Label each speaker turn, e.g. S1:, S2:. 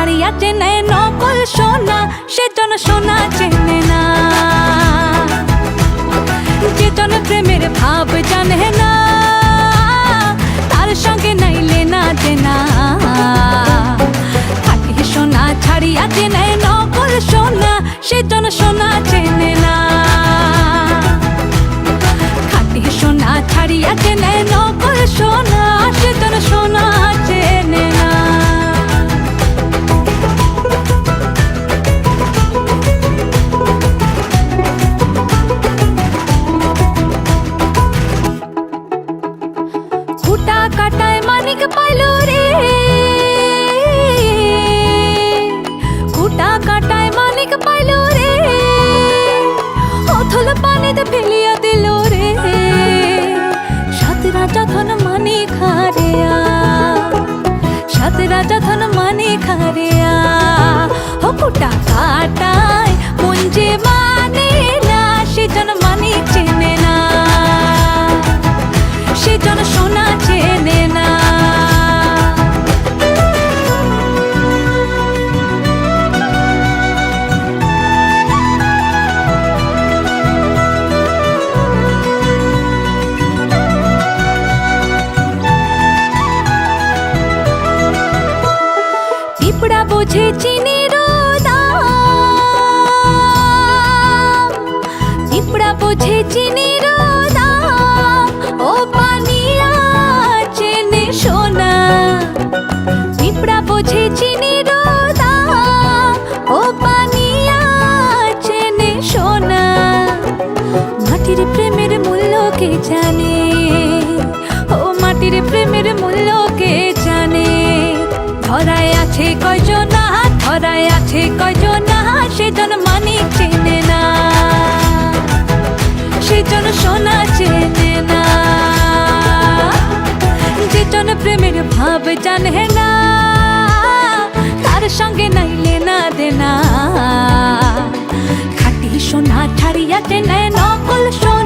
S1: ছাড়িয়া চেনে নকল সোনা, সেজন সোনা চেনে না। যেজন প্রেমের ভাব জানে না, তার সঙ্গে নাইলে না দেনা। খাঁটি সোনা ছাড়িয়া চেনে নকল সোনা, সেজন সোনা চেনে না। খাঁটি সোনা ছাড়িয়া চেনে নকল সোনা, সেজন সোনা চেনে না। খুঁটা কাটায় মানিক পাইল রে, খুঁটা কাটায় মানিক পাইল রে, অথল পানিতে ফেলিয়া দিল রে। সাত রাজা ধন মানিক হারিয়া, সাত রাজা ধন মানিক হারিয়া। ও খুঁটা কাটায় মন যে মানে না, সেজন মানিক চেনে না, সেজন সোনা চেনে না। পিঁপড়া বোঝে চিনির দাম, পিঁপড়া বোঝে চিনির দাম, ও পানিয়া চেনে সোনা। পিঁপড়া বোঝে চিনির দাম, ও পানিয়া চেনে সোনা। মাটির প্রেমের মূল্য কে জানে, ও মাটির প্রেমের মূল্য কে জানে। ধরায় আছে কয়জনা, ধরায় আছে কয়জনা, সেজন মানিক চেনে না, সেজন সোনা চেনে না। যেজন প্রেমের ভাব জানে না, তার সঙ্গে নাইলে না দেনা। খাঁটি সোনা ছাড়িয়া চেনে নকল সোনা।